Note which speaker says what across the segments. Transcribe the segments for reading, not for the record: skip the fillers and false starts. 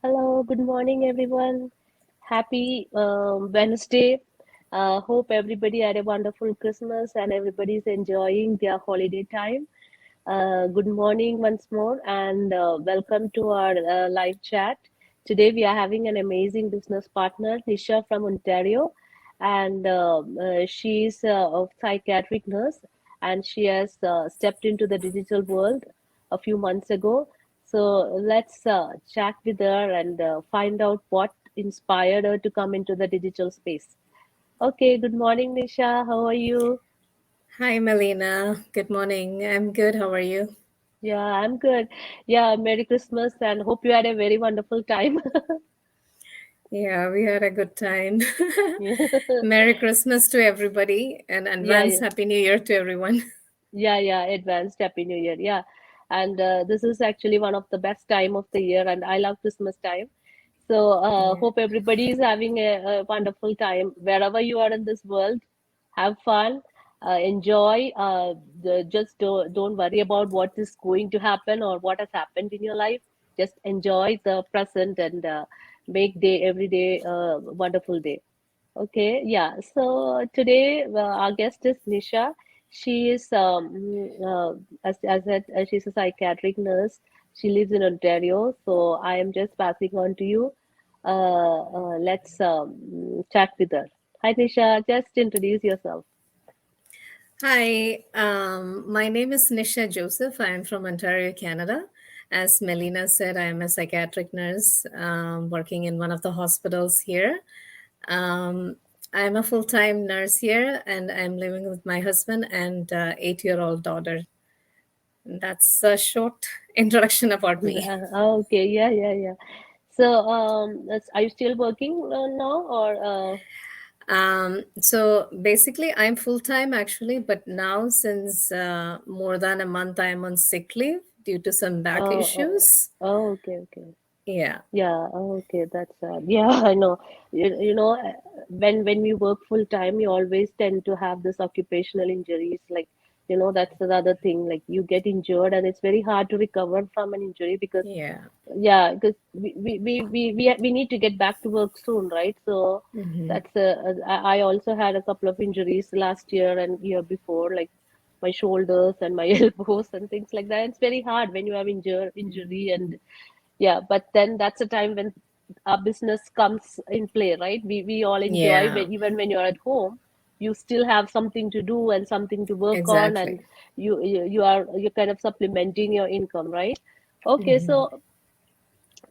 Speaker 1: Hello, good morning, everyone. Happy Wednesday. Hope everybody had a wonderful Christmas and everybody's enjoying their holiday time. Good morning once more, and welcome to our live chat. Today, we are having an amazing business partner, Nisha from Ontario, and she's a psychiatric nurse, and she has stepped into the digital world a few months ago. So let's chat with her and find out what inspired her to come into the digital space. Okay, good morning, Nisha. How are you?
Speaker 2: Hi, Melina. Good morning. I'm good. How are you?
Speaker 1: Yeah, I'm good. Yeah, Merry Christmas and hope you had a very wonderful time.
Speaker 2: Yeah, we had a good time.
Speaker 1: Yeah,
Speaker 2: Merry Christmas to everybody and
Speaker 1: yeah,
Speaker 2: advance
Speaker 1: yeah,
Speaker 2: Happy New Year to everyone.
Speaker 1: yeah. Advanced Happy New Year. Yeah, and this is actually one of the best time of the year, and I love Christmas time. So
Speaker 2: Yeah,
Speaker 1: hope everybody is having a wonderful time wherever you are in this world. Have fun, enjoy. Just don't worry about what is going to happen or what has happened in your life. Just enjoy the present and make day every day a wonderful day. Okay, yeah. So today our guest is Nisha. She is as said, she's a psychiatric nurse. She lives in Ontario. So I am just passing on to you. Let's chat with her. Hi, Nisha. Just introduce yourself.
Speaker 2: Hi, my name is Nisha Joseph. I am from Ontario, Canada. As Melina said, I am a psychiatric nurse working in one of the hospitals here. Um, I'm a full time nurse here and I'm living with my husband and 8-year-old daughter. That's a short introduction about me.
Speaker 1: Okay, yeah. So are you still working now or
Speaker 2: So basically, I'm full time actually, but now since more than a month, I'm on sick leave due to some back
Speaker 1: oh, oh,
Speaker 2: issues.
Speaker 1: okay.
Speaker 2: Yeah,
Speaker 1: Yeah, okay, that's sad. Yeah, I know. When we work full time, you always tend to have this occupational injuries. Like, that's another thing. Like, you get injured, and it's very hard to recover from an injury because,
Speaker 2: yeah,
Speaker 1: yeah, because we need to get back to work soon, right? So
Speaker 2: hmm,
Speaker 1: that's I also had a couple of injuries last year and year before, like my shoulders and my elbows and things like that. It's very hard when you have injury and yeah, but then that's a time when our business comes in play, right? We all enjoy
Speaker 2: yeah,
Speaker 1: when even when you're at home, you still have something to do and something to work on, and
Speaker 2: exactly.
Speaker 1: you're kind of supplementing your income, right? Okay, so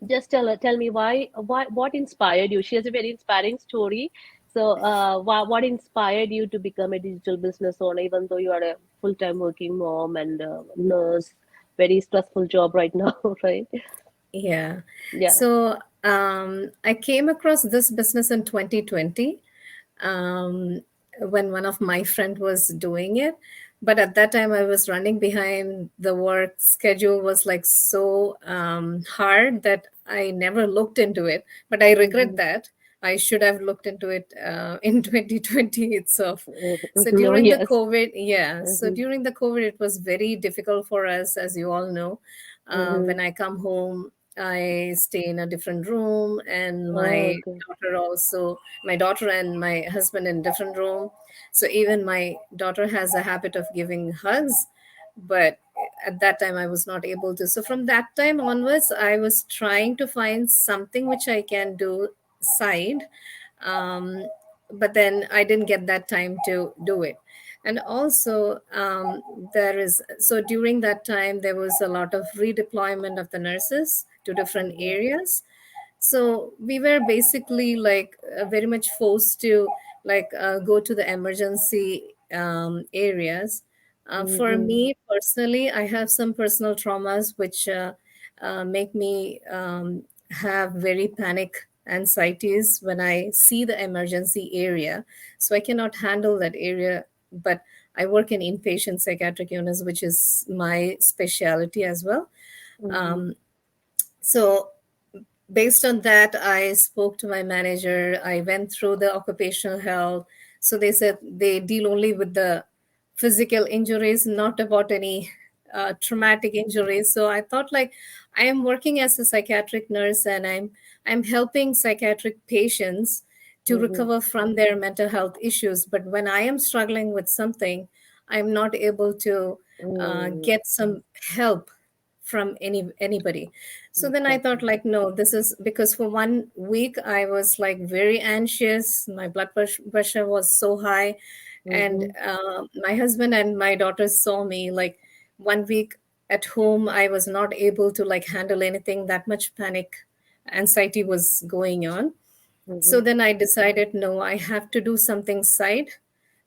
Speaker 1: just tell me why what inspired you? She has a very inspiring story. So what inspired you to become a digital business owner, even though you are a full-time working mom and nurse, very stressful job right now, right?
Speaker 2: Yeah.
Speaker 1: Yeah.
Speaker 2: So I came across this business in 2020 um, when one of my friend was doing it. But at that time, I was running behind. The work schedule was like so hard that I never looked into it. But I regret
Speaker 1: Mhm.
Speaker 2: that. I should have looked into it in 2020 itself. So
Speaker 1: No,
Speaker 2: during the
Speaker 1: yes.
Speaker 2: COVID, yeah. So
Speaker 1: Mhm,
Speaker 2: during the COVID, it was very difficult for us, as you all know.
Speaker 1: mhm.
Speaker 2: When I come home, I stay in a different room, and
Speaker 1: Oh,
Speaker 2: my
Speaker 1: okay.
Speaker 2: daughter also, my daughter and my husband in different room. So even my daughter has a habit of giving hugs, but at that time I was not able to. So from that time onwards, I was trying to find something which I can do side. Um, but then I didn't get that time to do it. And also, there is so during that time there was a lot of redeployment of the nurses to different
Speaker 1: Mhm,
Speaker 2: areas. So we were basically like very much forced to like go to the emergency areas. For
Speaker 1: mhm,
Speaker 2: me personally, I have some personal traumas which make me have very panic anxieties when I see the emergency area. So I cannot handle that area. But I work in inpatient psychiatric units, which is my specialty as well.
Speaker 1: mhm,
Speaker 2: Um, so based on that, I spoke to my manager. I went through the occupational health. So they said they deal only with the physical injuries, not about any traumatic injuries. So I thought like I am working as a psychiatric nurse, and I'm helping psychiatric patients to
Speaker 1: Mm-hmm.
Speaker 2: recover from their mental health issues. But when I am struggling with something, I'm not able to
Speaker 1: Mm,
Speaker 2: get some help from anybody. So then I thought
Speaker 1: exactly.
Speaker 2: like, no, this is because for 1 week I was like very anxious. My blood pressure was so high, and
Speaker 1: Mm-hmm.
Speaker 2: my husband and my daughters saw me like 1 week at home. I was not able to like handle anything. That much panic, anxiety was going on. So
Speaker 1: Mm-hmm.
Speaker 2: then I decided, no, I have to do something side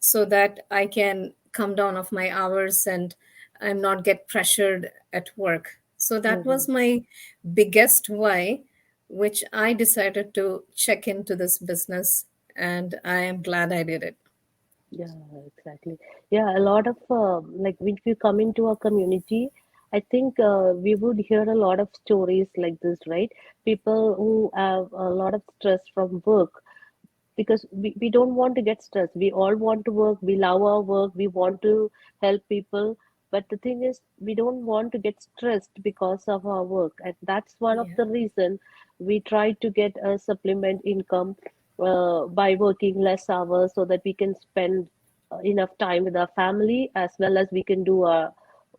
Speaker 2: so that I can come down off my hours and I'm not get pressured at work. So that
Speaker 1: Mm-hmm.
Speaker 2: was my biggest why, which I decided to check into this business, and I am glad I did it.
Speaker 1: Yeah, exactly. Yeah, a lot of like if you come into a community, I think we would hear a lot of stories like this, right? People who have a lot of stress from work because we don't want to get stressed. We all want to work. We love our work. We want to help people. But the thing is, we don't want to get stressed because of our work. And that's one of
Speaker 2: Yeah.
Speaker 1: the reason we try to get a supplement income by working less hours so that we can spend enough time with our family as well as we can do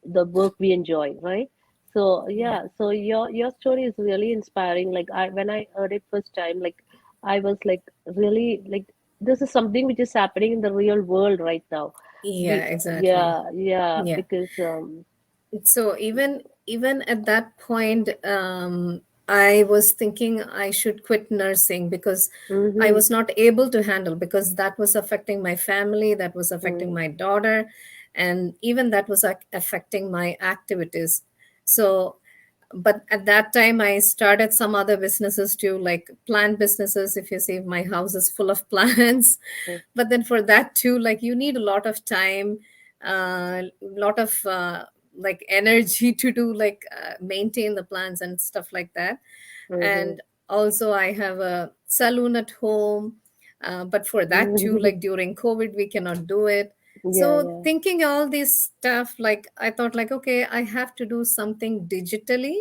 Speaker 1: the work we enjoy, right? So
Speaker 2: Yeah.
Speaker 1: yeah, so your story is really inspiring. Like I when I heard it first time, like I was like really like this is something which is happening in the real world right now.
Speaker 2: Yeah,
Speaker 1: We
Speaker 2: exactly.
Speaker 1: yeah
Speaker 2: Yeah.
Speaker 1: because
Speaker 2: So even at that point, I was thinking I should quit nursing because I
Speaker 1: mm-hmm,
Speaker 2: was not able to handle, because that was affecting my family, that was affecting
Speaker 1: mm,
Speaker 2: my daughter, and even that was like affecting my activities. So but at that time I started some other businesses too, like plant businesses. If you see, my house is full of plants.
Speaker 1: mm,
Speaker 2: But then for that too, like you need a lot of time, a lot of like energy to do like maintain the plants and stuff like that.
Speaker 1: mm-hmm,
Speaker 2: And also I have a saloon at home, but for that too,
Speaker 1: mm-hmm.
Speaker 2: like during COVID we cannot do it.
Speaker 1: Yeah,
Speaker 2: So
Speaker 1: yeah,
Speaker 2: thinking all this stuff, like I thought like, okay, I have to do something digitally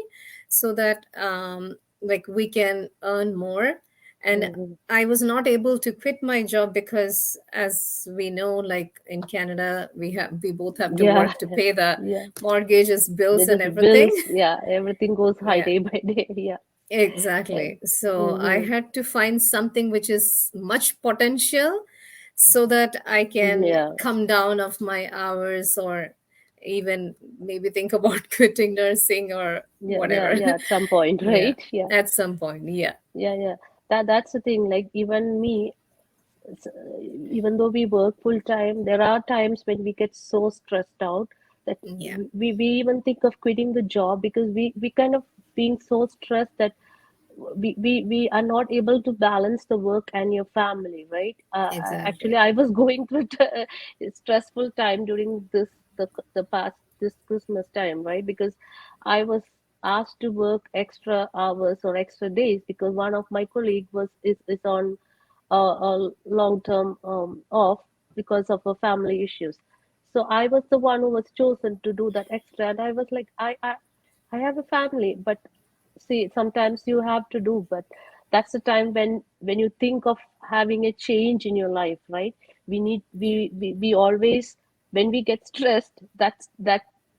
Speaker 2: so that like we can earn more. And
Speaker 1: mm-hmm.
Speaker 2: I was not able to quit my job because, as we know, like in Canada we both have to
Speaker 1: Yeah,
Speaker 2: work to pay the
Speaker 1: yeah.
Speaker 2: mortgages, bills,
Speaker 1: There
Speaker 2: and
Speaker 1: is
Speaker 2: everything.
Speaker 1: bills. Yeah, everything goes high
Speaker 2: Yeah.
Speaker 1: day by day. Yeah.
Speaker 2: Exactly. So I
Speaker 1: Mm-hmm.
Speaker 2: had to find something which is much potential so that I can
Speaker 1: Yeah,
Speaker 2: come down of my hours, or even maybe think about quitting nursing or
Speaker 1: yeah, yeah,
Speaker 2: whatever.
Speaker 1: yeah. At some point,
Speaker 2: Yeah.
Speaker 1: right? Yeah,
Speaker 2: At some point. Yeah.
Speaker 1: yeah, yeah. That's the thing. Like even me, s- even though we work full time, there are times when we get so stressed out that
Speaker 2: Yeah.
Speaker 1: we even think of quitting the job because we kind of being so stressed that we are not able to balance the work and your family, right? Actually,
Speaker 2: Exactly.
Speaker 1: I was going through a stressful time during the past this Christmas time, right? Because I was asked to work extra hours or extra days because one of my colleague is on a long term off because of her family issues. So I was the one who was chosen to do that extra, and I was like, I have a family, but see, sometimes you have to do, but that's the time when you think of having a change in your life, right? We always when we get stressed, that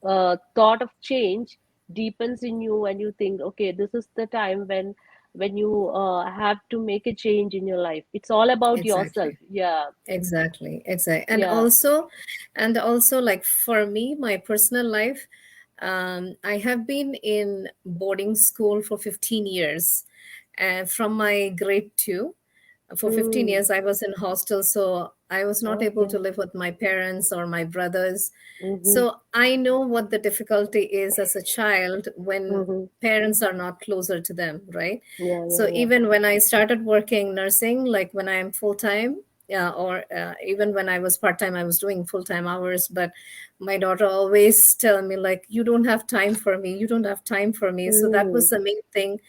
Speaker 1: thought of change deepens in you, and you think, okay, this is the time when you have to make a change in your life. It's all about yourself.
Speaker 2: Exactly.
Speaker 1: Yeah,
Speaker 2: Exactly.
Speaker 1: yeah.
Speaker 2: And also like for me, my personal life, I have been in boarding school for 15 years, from my grade 2. For 15
Speaker 1: Mm.
Speaker 2: years I was in hostel, so I was not able to
Speaker 1: Okay.
Speaker 2: live with my parents or my brothers.
Speaker 1: Mm-hmm.
Speaker 2: So I know what the difficulty is as a child when
Speaker 1: Mm-hmm.
Speaker 2: parents are not closer to them, right?
Speaker 1: Yeah, yeah,
Speaker 2: So
Speaker 1: yeah.
Speaker 2: even when I started working nursing, like when I am full time, or even when I was part time, I was doing full time hours. But my daughter always tell me like, "You don't have time for me. You don't have time for me." So that
Speaker 1: Mm.
Speaker 2: was the main thing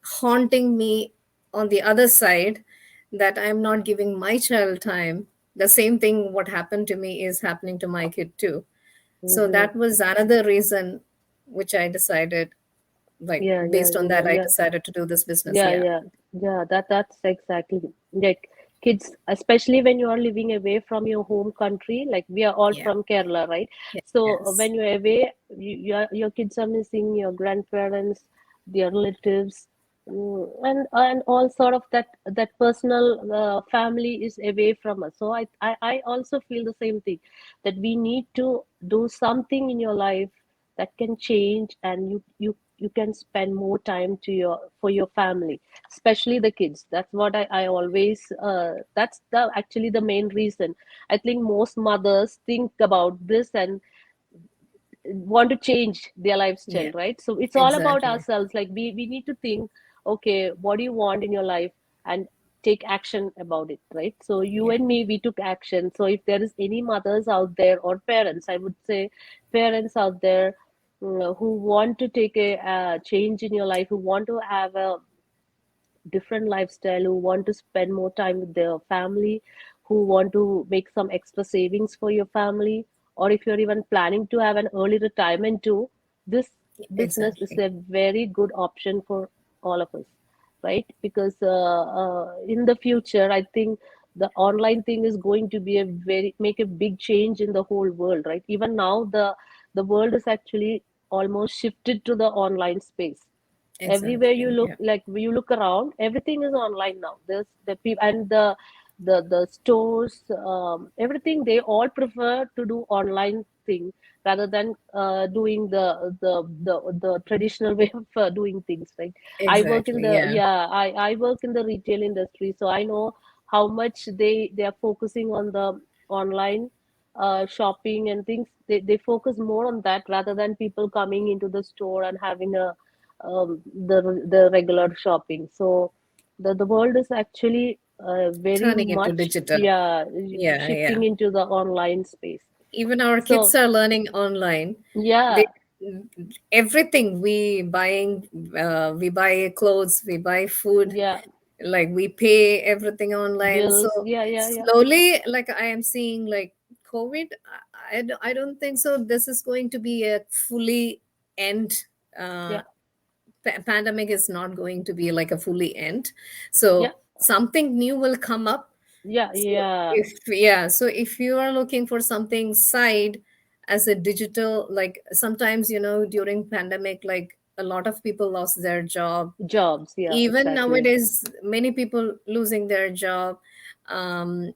Speaker 2: haunting me on the other side, that I'm not giving my child time. The same thing what happened to me is happening to my kid too. So
Speaker 1: Mm-hmm.
Speaker 2: that was another reason which I decided, like
Speaker 1: Yeah, yeah,
Speaker 2: based on that, I
Speaker 1: yeah.
Speaker 2: decided to do this business.
Speaker 1: Yeah,
Speaker 2: Yeah.
Speaker 1: yeah, yeah. That's exactly like kids, especially when you are living away from your home country. Like we are all
Speaker 2: Yeah.
Speaker 1: from Kerala, right? So
Speaker 2: Yes.
Speaker 1: when you're away, your kids are missing your grandparents, their relatives, and all sort of that personal family is away from us. So I also feel the same thing, that we need to do something in your life that can change, and you can spend more time to your for your family, especially the kids. That's what I always that's the actually the main reason. I think most mothers think about this and want to change their lifestyle,
Speaker 2: Yeah.
Speaker 1: right? So it's all about
Speaker 2: Exactly.
Speaker 1: ourselves. Like we need to think, okay, what do you want in your life, and take action about it, right? So you
Speaker 2: Yeah.
Speaker 1: and me, we took action. So if there is any mothers out there, or parents, I would say parents out there, who want to take a change in your life, who want to have a different lifestyle, who want to spend more time with their family, who want to make some extra savings for your family, or if you're even planning to have an early retirement too, this business is
Speaker 2: Exactly.
Speaker 1: a very good option for all of us, right? Because in the future, I think the online thing is going to be a very make a big change in the whole world, right? Even now, the world is actually almost shifted to the online space. Everywhere you
Speaker 2: Exactly.
Speaker 1: look,
Speaker 2: Yeah.
Speaker 1: like you look around, everything is online now. There's the people and the stores, everything, they all prefer to do online thing rather than doing the traditional way of doing things, right? I work in
Speaker 2: Exactly.
Speaker 1: the
Speaker 2: Yeah.
Speaker 1: yeah I work in the retail industry, so I know how much they are focusing on the online shopping and things. They focus more on that rather than people coming into the store and having a the regular shopping. So the world is actually very
Speaker 2: Turning into
Speaker 1: much,
Speaker 2: digital.
Speaker 1: yeah,
Speaker 2: Yeah.
Speaker 1: shifting
Speaker 2: Yeah.
Speaker 1: into the online space.
Speaker 2: Even our kids
Speaker 1: So
Speaker 2: are learning online. They
Speaker 1: yeah,
Speaker 2: everything we buy clothes, we buy food,
Speaker 1: yeah,
Speaker 2: like we pay everything online. So
Speaker 1: bills, yeah, yeah, yeah,
Speaker 2: slowly, like I am seeing, like COVID, I don't think so this is going to be a fully end. uh,
Speaker 1: yeah,
Speaker 2: Pandemic is not going to be like a fully end.
Speaker 1: yeah,
Speaker 2: So something new will come up.
Speaker 1: yeah,
Speaker 2: So
Speaker 1: yeah,
Speaker 2: if, yeah, so if you are looking for something side as a digital, like sometimes, during pandemic, like a lot of people lost their job.
Speaker 1: jobs, yeah,
Speaker 2: Even
Speaker 1: exactly.
Speaker 2: nowadays, many people losing their job, um,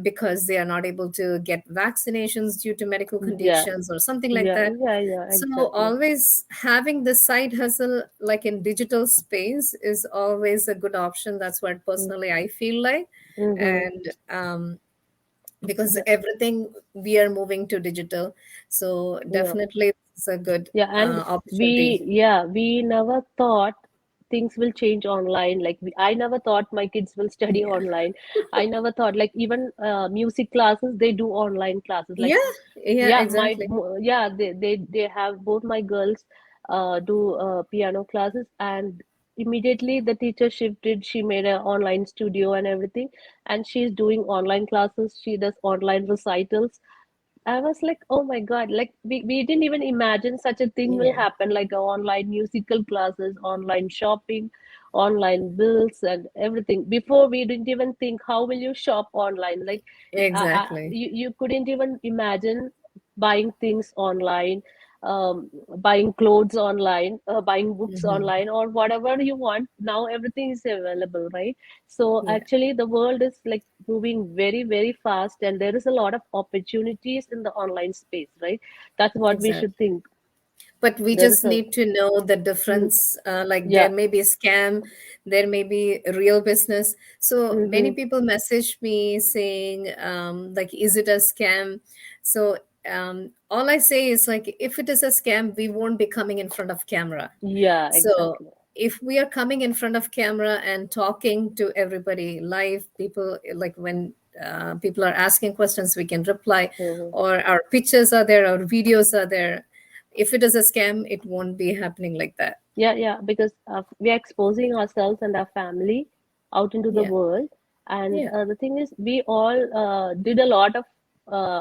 Speaker 2: because they are not able to get vaccinations due to medical
Speaker 1: Yeah,
Speaker 2: conditions or something like
Speaker 1: yeah,
Speaker 2: that.
Speaker 1: yeah, yeah,
Speaker 2: So
Speaker 1: exactly.
Speaker 2: always having the side hustle like in digital space is always a good option. That's what personally I feel like.
Speaker 1: Mm-hmm.
Speaker 2: And because
Speaker 1: Yeah,
Speaker 2: everything we are moving to digital, so
Speaker 1: yeah.
Speaker 2: definitely it's a good
Speaker 1: Yeah, and
Speaker 2: opportunity.
Speaker 1: we never thought things will change online. Like I never thought my kids will study
Speaker 2: Yeah.
Speaker 1: online. I never thought, like, even music classes, they do online classes. Like,
Speaker 2: Yeah. Yeah.
Speaker 1: yeah,
Speaker 2: Exactly.
Speaker 1: yeah, they have both my girls do piano classes, and immediately the teacher shifted. She made an online studio and everything, and she's doing online classes. She does online recitals. I was like, oh my God, like we didn't even imagine such a thing will
Speaker 2: Yeah.
Speaker 1: happen, like online musical classes, online shopping, online bills, and everything. Before, we didn't even think, how will you shop online? Like,
Speaker 2: Exactly.
Speaker 1: you couldn't even imagine buying things online, buying clothes online, buying books
Speaker 2: Hmm.
Speaker 1: online, or whatever you want. Now everything is available, right? So
Speaker 2: Yeah.
Speaker 1: actually, the world is like moving very, very fast, and there is a lot of opportunities in the online space, right? That's what we should
Speaker 2: Exactly.
Speaker 1: think.
Speaker 2: But we
Speaker 1: There is
Speaker 2: just
Speaker 1: a
Speaker 2: need to know the
Speaker 1: mm,
Speaker 2: difference. Like there
Speaker 1: yeah,
Speaker 2: may be a scam, there may be a real business. So many
Speaker 1: mm-hmm,
Speaker 2: people message me saying, like, is it a scam? So all I say is, like, if it is a scam, we won't be coming in front of camera.
Speaker 1: yeah,
Speaker 2: So
Speaker 1: exactly.
Speaker 2: if we are coming in front of camera and talking to everybody live, people, like when people are asking questions, we can reply,
Speaker 1: Mm-hmm.
Speaker 2: or our pictures are there, our videos are there. If it is a scam, it won't be happening like that.
Speaker 1: Yeah, yeah, because we are exposing ourselves and our family out into the
Speaker 2: Yeah.
Speaker 1: world. And
Speaker 2: Yeah.
Speaker 1: the thing is, we all did a lot of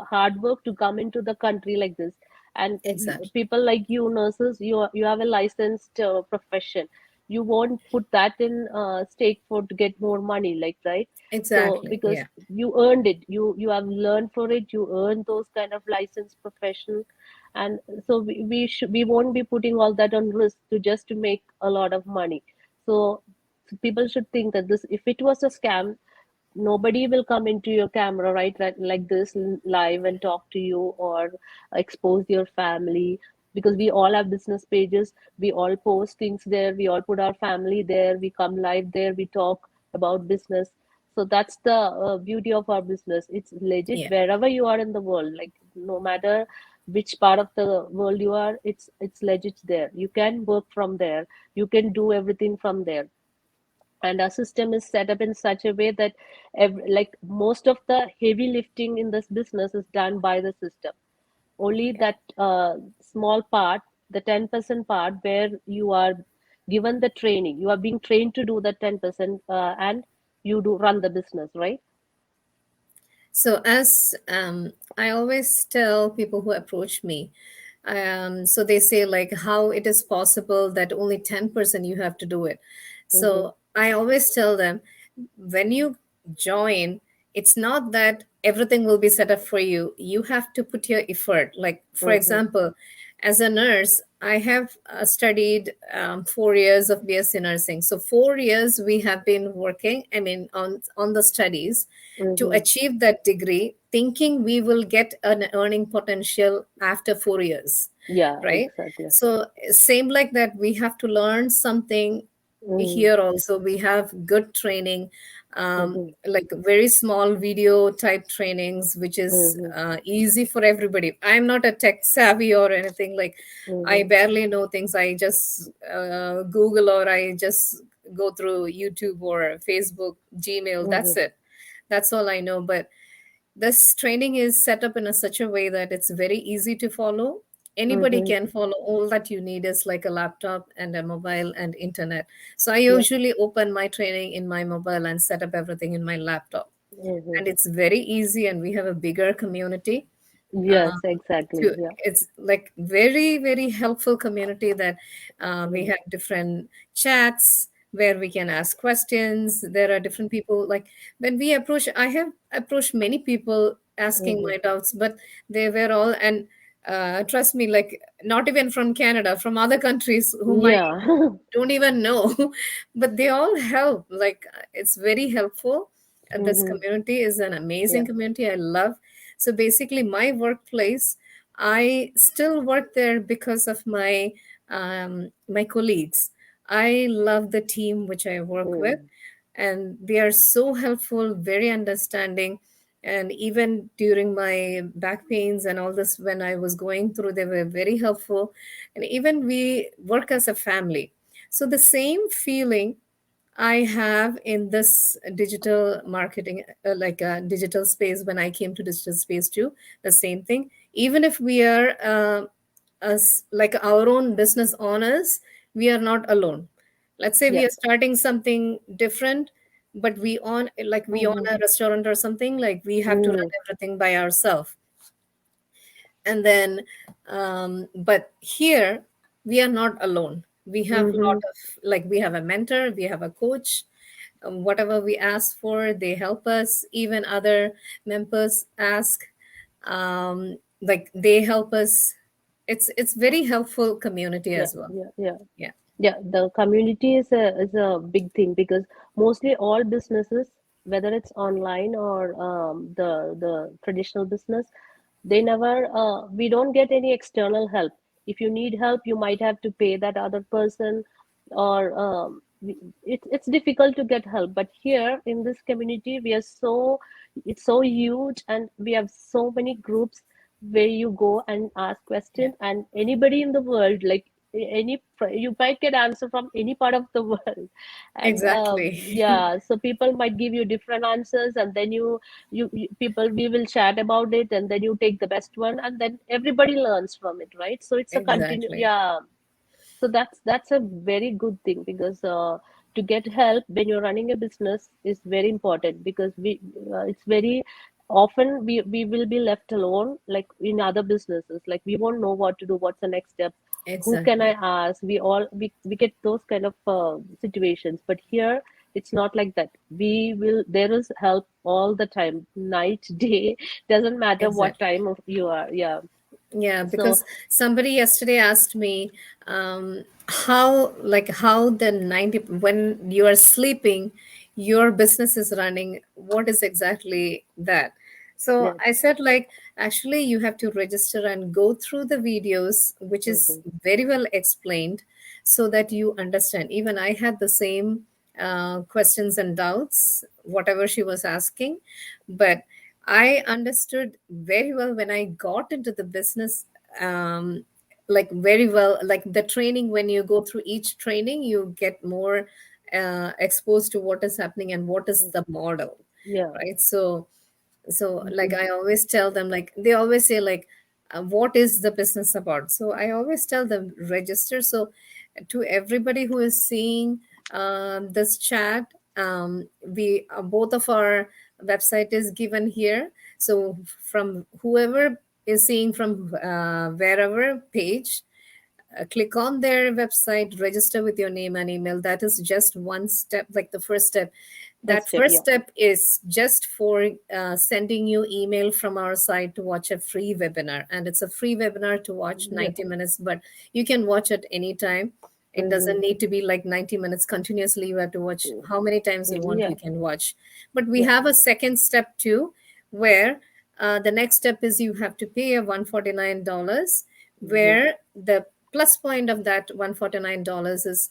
Speaker 1: hard work to come into the country like this. And
Speaker 2: Exactly.
Speaker 1: people like you, nurses, you have a licensed profession. You won't put that in stake for to get more money, like, right? So
Speaker 2: Exactly.
Speaker 1: because
Speaker 2: Yeah.
Speaker 1: you earned it, you have learned for it, you earn those kind of licensed profession. And so we won't be putting all that on risk to just to make a lot of money. So people should think that this, if it was a scam, nobody will come into your camera, right, like this, live and talk to you or expose your family, because we all have business pages, we all post things there, we all put our family there, we come live there, we talk about business. So that's the beauty of our business. It's legit
Speaker 2: Yeah.
Speaker 1: wherever you are in the world, like no matter which part of the world you are, it's legit there. You can work from there, you can do everything from there. And our system is set up in such a way that like most of the heavy lifting in this business is done by the system. Only
Speaker 2: Yeah.
Speaker 1: that small part, the 10% part, where you are given the training, you are being trained to do the 10%, and you do run the business, right?
Speaker 2: So, as I always tell people who approach me, so they say, like, how it is possible that only 10% you have to do it.
Speaker 1: Mm-hmm,
Speaker 2: So, I always tell them, when you join, it's not that everything will be set up for you. You have to put your effort. Like, for
Speaker 1: mm-hmm,
Speaker 2: example, as a nurse, I have studied 4 years of BSc nursing. So 4 years we have been working. I mean, on the studies to
Speaker 1: mm-hmm.
Speaker 2: achieve that degree, thinking we will get an earning potential after 4 years,
Speaker 1: Yeah,
Speaker 2: right?
Speaker 1: exactly.
Speaker 2: So same like that, we have to learn something.
Speaker 1: Mm-hmm,
Speaker 2: Here also we have good training,
Speaker 1: mm-hmm,
Speaker 2: like very small video type trainings, which is
Speaker 1: mm-hmm,
Speaker 2: easy for everybody. I'm not a tech savvy or anything, like I
Speaker 1: mm-hmm,
Speaker 2: barely know things. I just Google, or I just go through YouTube or Facebook, Gmail,
Speaker 1: mm-hmm,
Speaker 2: that's it. That's all I know. But this training is set up in such a way that it's very easy to follow. Anybody
Speaker 1: mm-hmm.
Speaker 2: can follow. All that you need is like a laptop and a mobile and internet. So I
Speaker 1: Yeah.
Speaker 2: usually open my training in my mobile and set up everything in my laptop.
Speaker 1: Mm-hmm.
Speaker 2: And it's very easy, and we have a bigger community.
Speaker 1: Yes, exactly.
Speaker 2: To
Speaker 1: Yeah.
Speaker 2: It's like very, very helpful community that we
Speaker 1: Mm-hmm,
Speaker 2: have different chats where we can ask questions. There are different people, like when we approach, I have approached many people asking
Speaker 1: mm-hmm.
Speaker 2: my doubts, but they were all, and trust me, like not even from Canada, from other countries whom I
Speaker 1: Yeah.
Speaker 2: don't even know, but they all help. Like it's very helpful. This
Speaker 1: Mm-hmm.
Speaker 2: community is an amazing
Speaker 1: Yeah.
Speaker 2: community. I love. So basically, my workplace, I still work there because of my colleagues. I love the team which I work with,
Speaker 1: Mm.
Speaker 2: and they are so helpful, very understanding. And even during my back pains and all this, when I was going through, they were very helpful. And even we work as a family. So the same feeling I have in this digital marketing, like a digital space, when I came to digital space too, the same thing. Even if we are as like our own business owners, we are not alone. Let's say we
Speaker 1: Yeah.
Speaker 2: are starting something different, but we own
Speaker 1: Mm-hmm.
Speaker 2: a restaurant or something, like we have to run
Speaker 1: Mm.
Speaker 2: everything by ourselves. And then but here we are not alone. We have a lot
Speaker 1: Mm-hmm.
Speaker 2: of, like, we have a mentor, we have a coach. Whatever we ask for, they help us. Even other members ask, like they help us. It's very helpful community
Speaker 1: Yeah.
Speaker 2: as well.
Speaker 1: Yeah. Yeah.
Speaker 2: Yeah.
Speaker 1: Yeah. The community is a big thing, because mostly all businesses, whether it's online or the traditional business, they never we don't get any external help. If you need help, you might have to pay that other person, or it's difficult to get help. But here in this community, we are so, it's so huge, and we have so many groups where you go and ask
Speaker 2: Yeah.
Speaker 1: question, and anybody in the world, like any, you might get answer from any part of the world. And
Speaker 2: Exactly.
Speaker 1: yeah, so people might give you different answers, and then you people, we will chat about it, and then you take the best one, and then everybody learns from it, right? So it's a continue,
Speaker 2: Exactly.
Speaker 1: yeah. So that's a very good thing, because to get help when you're running a business is very important, because we it's very often we will be left alone, like in other businesses, like we won't know what to do, what's the next step, who can I
Speaker 2: Exactly.
Speaker 1: ask. We get those kind of situations, but here it's not like that. There is help all the time, night day, doesn't matter what
Speaker 2: Exactly.
Speaker 1: time of you are. Yeah.
Speaker 2: Yeah,
Speaker 1: So
Speaker 2: because somebody yesterday asked me how, like, how the 90, when you are sleeping, your business is running. What is exactly that? So
Speaker 1: yeah.
Speaker 2: I said, like, actually, you have to register and go through the videos, which is
Speaker 1: Hmm.
Speaker 2: very well explained, so that you understand. Even I had the same questions and doubts, whatever she was asking, but I understood very well when I got into the business. Like, very well, like the training, when you go through each training, you get more exposed to what is happening and what is the model,
Speaker 1: Yeah.
Speaker 2: right? So like,
Speaker 1: Mhm.
Speaker 2: I always tell them, like, they always say, like, what is the business about? So I always tell them, register. So to everybody who is seeing this chat, we both of our website is given here. So from whoever is seeing from wherever page, click on their website, register with your name and email. That is just one step, like the first step.
Speaker 1: First
Speaker 2: That
Speaker 1: step,
Speaker 2: first
Speaker 1: yeah.
Speaker 2: step is just for sending you email from our site to watch a free webinar. And it's a free webinar to watch
Speaker 1: Yeah.
Speaker 2: 90 minutes, but you can watch it anytime. It
Speaker 1: Hmm.
Speaker 2: doesn't need to be like 90 minutes continuously. You have to watch how many times you want,
Speaker 1: Yeah.
Speaker 2: you can watch. But we
Speaker 1: Yeah.
Speaker 2: have a second step too, where the next step is you have to pay a $149,
Speaker 1: Hmm.
Speaker 2: where the plus point of that $149 is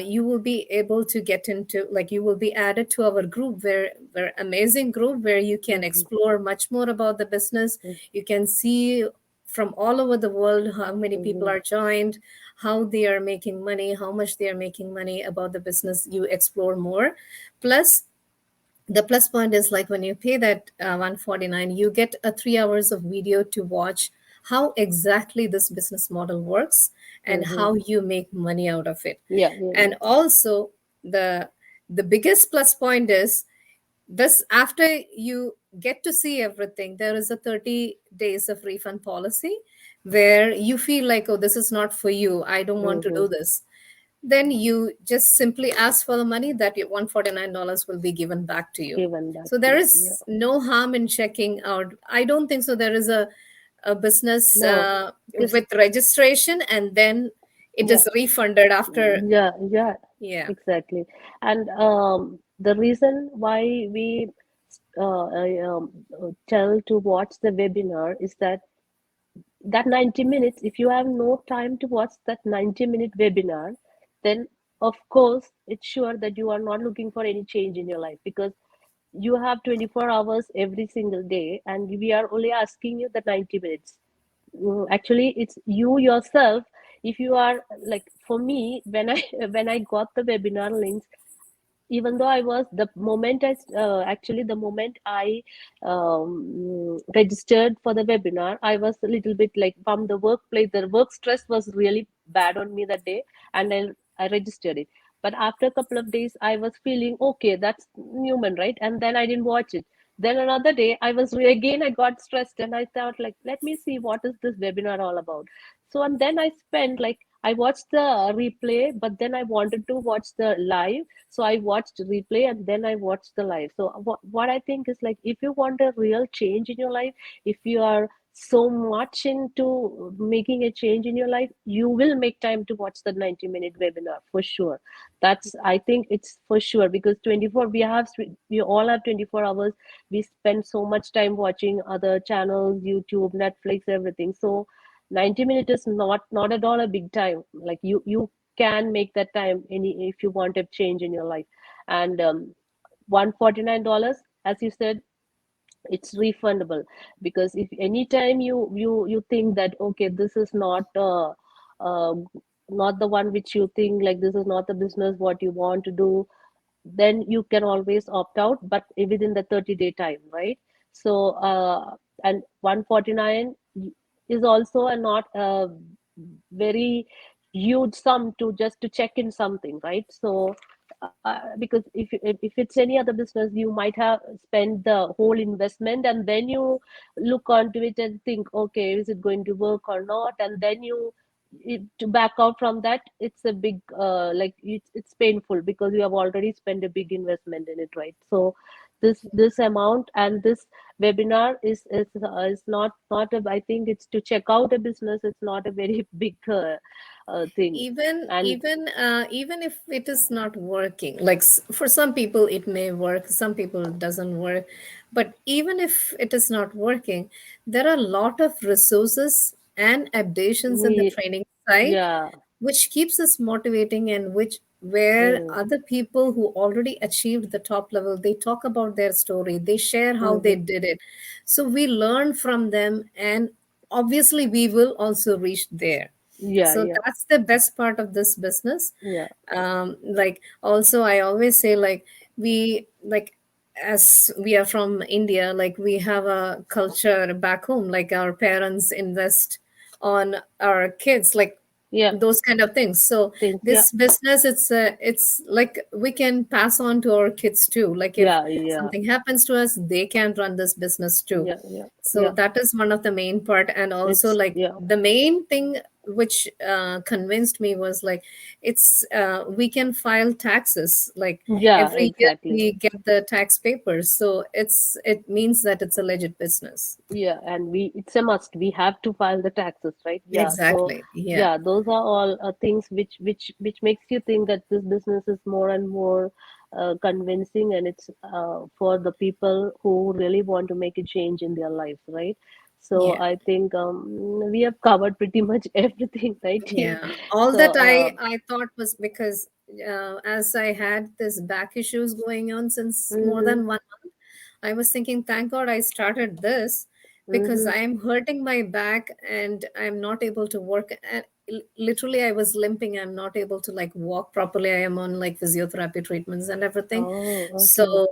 Speaker 2: you will be able to get into, like, you will be added to our group, where amazing group, where you can
Speaker 1: Hmm.
Speaker 2: explore much more about the business. You can see from all over the world how many people
Speaker 1: Hmm.
Speaker 2: are joined, how they are making money, how much they are making money about the business. You explore more. Plus, the plus point is, like, when you pay that 149, you get a 3 hours of video to watch how exactly this business model works and
Speaker 1: Hmm.
Speaker 2: how you make money out of it.
Speaker 1: Yeah. Yeah.
Speaker 2: And also, the the biggest plus point is this: after you get to see everything, there is a 30 days of refund policy, where you feel like, oh, this is not for you, I don't want to
Speaker 1: Hmm.
Speaker 2: do this, then you just simply ask for the money. That your $149 will be given back to you.
Speaker 1: Given back
Speaker 2: So
Speaker 1: to
Speaker 2: there
Speaker 1: you. Yeah.
Speaker 2: is no harm in checking out. I don't think so there is a business
Speaker 1: No, because
Speaker 2: with registration and then it
Speaker 1: yeah,
Speaker 2: is refunded after.
Speaker 1: yeah, yeah,
Speaker 2: Yeah.
Speaker 1: exactly. And the reason why we tell to watch the webinar is that 90 minutes, if you have no time to watch that 90-minute webinar, then of course it's sure that you are not looking for any change in your life, because you have 24 hours every single day and we are only asking you the 90 minutes. Actually it's you yourself. If you are like, for me, when I when I got the webinar links, even though I was, the moment I actually the moment I registered for the webinar, I was a little bit like, from the workplace, the work stress was really bad on me that day, and I registered it. But after a couple of days, I was feeling okay, that's human, right? And then I didn't watch it. Then another day, again I got stressed, and I thought like, let me see what is this webinar all about. So and then I spent like, I watched the replay, but then I wanted to watch the live, so I watched replay and then I watched the live. So what I think is like, if you want a real change in your life, if you are so much into making a change in your life, you will make time to watch the 90-minute webinar for sure. That's, I think it's for sure, because 24, we all have 24 hours. We spend so much time watching other channels, YouTube, Netflix, everything. So 90 minutes is not at all a big time. Like you can make that time any, if you want a change in your life. And $149, as you said, it's refundable, because if anytime you think that, okay, this is uh, not the one which you think, like this is not the business what you want to do, then you can always opt out, but within the 30-day time, right? So and 149 is also a not a very huge sum to just to check in something, right? So because if it's any other business, you might have spent the whole investment, and then you look onto it and think, okay, is it going to work or not? And then to back out from that, it's a big like it's painful because you have already spent a big investment in it, right? So this amount and this webinar is not a, I think it's to check out a business. It's not a very big thing. And
Speaker 2: Even if it is not working, like for some people it may work, some people it doesn't work, but even if it is not working, there are a lot of resources and updations in the
Speaker 1: we
Speaker 2: training site
Speaker 1: yeah.
Speaker 2: which keeps us motivating, and which where
Speaker 1: Mm,
Speaker 2: other people who already achieved the top level, they talk about their story, they share how they
Speaker 1: mhm.
Speaker 2: did it, so we learn from them, and obviously we will also reach there.
Speaker 1: Yeah,
Speaker 2: So
Speaker 1: yeah,
Speaker 2: that's the best part of this business.
Speaker 1: yeah.
Speaker 2: Like also I always say, like we like as we are from India, like we have a culture back home, like our parents invest on our kids, like
Speaker 1: Yeah,
Speaker 2: those kind of things. So
Speaker 1: things. Yeah,
Speaker 2: this business, it's like we can pass on to our kids too, like if
Speaker 1: yeah, yeah,
Speaker 2: something happens to us, they can run this business too.
Speaker 1: yeah, yeah,
Speaker 2: So
Speaker 1: yeah.
Speaker 2: that is one of the main part. And also,
Speaker 1: It's
Speaker 2: like
Speaker 1: yeah,
Speaker 2: the main thing which convinced me was like it's we can file taxes, like
Speaker 1: yeah,
Speaker 2: every year
Speaker 1: exactly.
Speaker 2: we get the tax papers, so it means that it's a legit business.
Speaker 1: Yeah, and it's a must. We have to file the taxes, right? Yeah. So
Speaker 2: Exactly, yeah.
Speaker 1: yeah, those are all things which makes you think that this business is more and more convincing, and it's for the people who really want to make a change in their lives, right? So
Speaker 2: Yeah.
Speaker 1: I think we have covered pretty much everything, right, team?
Speaker 2: Yeah, all
Speaker 1: So
Speaker 2: that I thought was because as I had this back issues going on since more
Speaker 1: mhm,
Speaker 2: than 1 month, I was thinking, thank God I started this, because
Speaker 1: mhm.
Speaker 2: I'm hurting my back and I'm not able to work. And literally, I was limping. I'm not able to like walk properly. I am on like physiotherapy treatments and everything.
Speaker 1: Oh, okay.
Speaker 2: So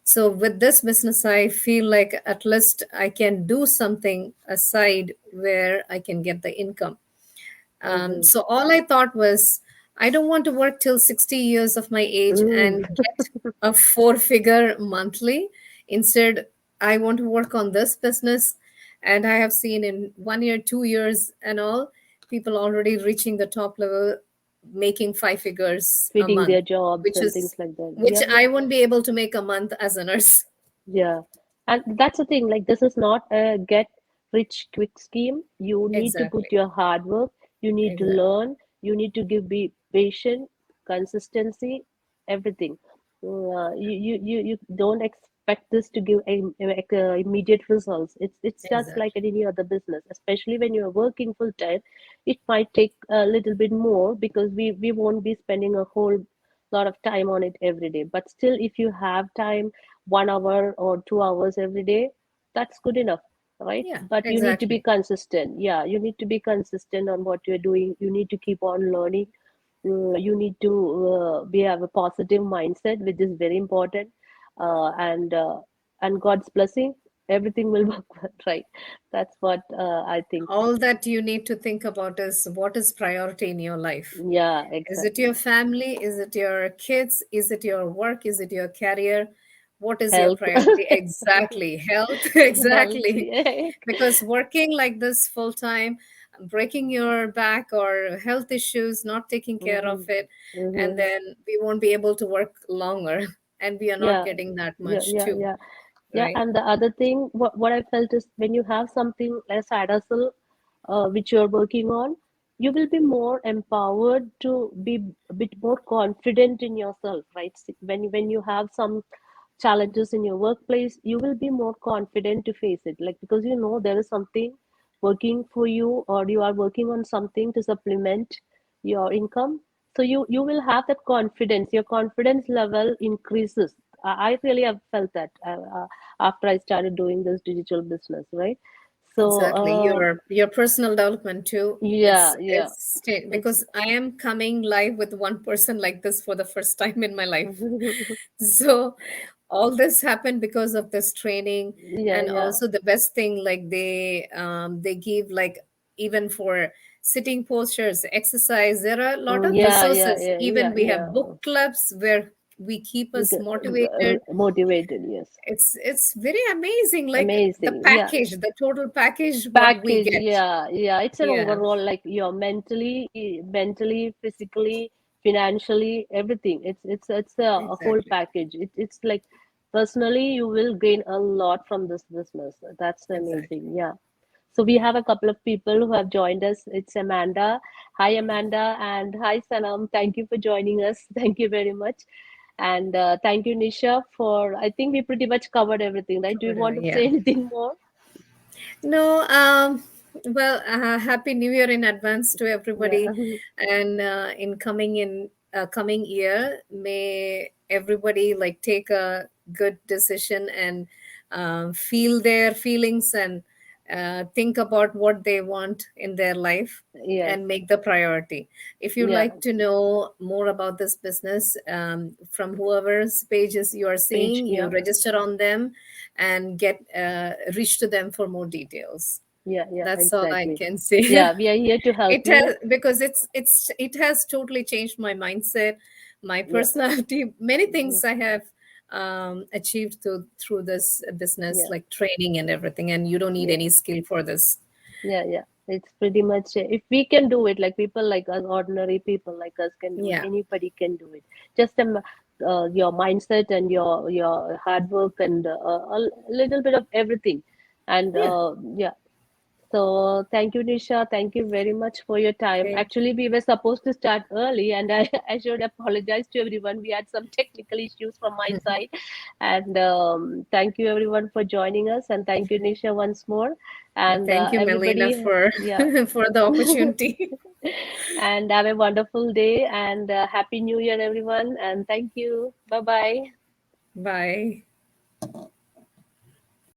Speaker 2: so with this business, I feel like at least I can do something aside where I can get the income.
Speaker 1: Mm-hmm.
Speaker 2: So all I thought was, I don't want to work till 60 years of my age
Speaker 1: Mm.
Speaker 2: and get a four-figure monthly. Instead, I want to work on this business. And I have seen in 1 year, 2 years, and all, people already reaching the top level, making five figures a
Speaker 1: Quitting
Speaker 2: month,
Speaker 1: their jobs
Speaker 2: which
Speaker 1: and things
Speaker 2: is
Speaker 1: like that.
Speaker 2: which
Speaker 1: Yeah,
Speaker 2: I won't be able to make a month as a nurse.
Speaker 1: yeah. And that's the thing, like this is not a get rich quick scheme. You need to put
Speaker 2: Exactly.
Speaker 1: your hard work, you need to
Speaker 2: Exactly.
Speaker 1: learn, you need to be patient, consistency, everything. You don't expect this to give immediate results. It's just like
Speaker 2: Exactly.
Speaker 1: any other business, especially when you're working full time. It might take a little bit more because we won't be spending a whole lot of time on it every day. But still, if you have time, 1 hour or 2 hours every day, that's good enough, right?
Speaker 2: Yeah,
Speaker 1: But you need to be
Speaker 2: exactly.
Speaker 1: consistent. Yeah, you need to be consistent on what you're doing. You need to keep on learning. You need to be have a positive mindset, which is very important. And God's blessing, everything will work well, right? That's what I think.
Speaker 2: All that you need to think about is what is priority in your life.
Speaker 1: Yeah,
Speaker 2: Is it your
Speaker 1: exactly.
Speaker 2: family? Is it your kids? Is it your work? Is it your career? What is your
Speaker 1: Health.
Speaker 2: priority? Exactly. Health.
Speaker 1: Health.
Speaker 2: Exactly.
Speaker 1: Yeah.
Speaker 2: Because working like this full time, breaking your back or health issues, not taking care of
Speaker 1: Hmm.
Speaker 2: it, and
Speaker 1: Hmm.
Speaker 2: then we won't be able to work longer. And we are not
Speaker 1: Yeah,
Speaker 2: getting that
Speaker 1: yeah,
Speaker 2: much
Speaker 1: yeah,
Speaker 2: too,
Speaker 1: yeah. Yeah,
Speaker 2: right?
Speaker 1: and the other thing, what I felt is when you have something like a side hustle, which you're working on, you will be more empowered to be a bit more confident in yourself, right? When you have some challenges in your workplace, you will be more confident to face it, like because you know there is something working for you, or you are working on something to supplement your income. So you will have that confidence. Your confidence level increases. I really have felt that after I started doing this digital business, right? So
Speaker 2: Exactly. Your personal development too.
Speaker 1: yeah, yeah, it's
Speaker 2: Because I am coming live with one person like this for the first time in my life. So all this happened because of this training.
Speaker 1: yeah,
Speaker 2: And
Speaker 1: yeah.
Speaker 2: also the best thing, like they give like even for sitting postures, exercise. There are a lot of
Speaker 1: Yeah, yeah,
Speaker 2: resources.
Speaker 1: yeah,
Speaker 2: Even
Speaker 1: yeah,
Speaker 2: we have
Speaker 1: yeah.
Speaker 2: book clubs where we keep us motivated.
Speaker 1: Motivated, yes.
Speaker 2: It's very amazing, like the
Speaker 1: Amazing. Yeah.
Speaker 2: package, the total package, what we
Speaker 1: Package,
Speaker 2: get.
Speaker 1: yeah, yeah. It's an
Speaker 2: Yeah,
Speaker 1: overall, like, you're mentally, physically, financially, everything. It's a whole
Speaker 2: exactly,
Speaker 1: package. It's like personally, you will gain a lot from this business. That's
Speaker 2: exactly.
Speaker 1: amazing. Yeah. So we have a couple of people who have joined us. It's Amanda. Hi, Amanda, and hi, Sanam. Thank you for joining us. Thank you very much. And thank you, Nisha, for, I think we pretty much covered everything, right? Do you want
Speaker 2: Whatever,
Speaker 1: to say
Speaker 2: yeah.
Speaker 1: anything more?
Speaker 2: No, well, happy New Year in advance to
Speaker 1: Yeah.
Speaker 2: everybody, and in coming year, may everybody like take a good decision and feel their feelings and think about what they want in their life
Speaker 1: Yes.
Speaker 2: and make the priority. If you
Speaker 1: Yeah.
Speaker 2: like to know more about this business, from whoever's pages you are
Speaker 1: Page.
Speaker 2: seeing, you
Speaker 1: Yeah.
Speaker 2: register on them and get reach to them for more details.
Speaker 1: Yeah. Yeah.
Speaker 2: That's all I
Speaker 1: Exactly.
Speaker 2: can say.
Speaker 1: Yeah. We are here to help
Speaker 2: It
Speaker 1: you.
Speaker 2: has, because it has totally changed my mindset, my
Speaker 1: Yeah.
Speaker 2: personality. Many
Speaker 1: Mhm.
Speaker 2: things I have achieved through this business,
Speaker 1: Yeah.
Speaker 2: like training and everything, and you don't need
Speaker 1: Yeah.
Speaker 2: any skill for this.
Speaker 1: Yeah. Yeah. It's pretty much, if we can do it, like people like us, ordinary people like us can do it.
Speaker 2: Yeah,
Speaker 1: Anybody can do it. Just your mindset and your hard work and a little bit of everything. And
Speaker 2: yeah.
Speaker 1: yeah. So thank you, Nisha. Thank you very much for your time.
Speaker 2: Okay.
Speaker 1: Actually, we were supposed to start early, and I should apologize to everyone. We had some technical issues from my side. And thank you, everyone, for joining us. And thank you, Nisha, once more. And
Speaker 2: Thank you, Melina,
Speaker 1: everybody,
Speaker 2: for
Speaker 1: yeah.
Speaker 2: for the opportunity.
Speaker 1: And have a wonderful day. And Happy New Year, everyone. And thank you. Bye bye.
Speaker 2: Bye.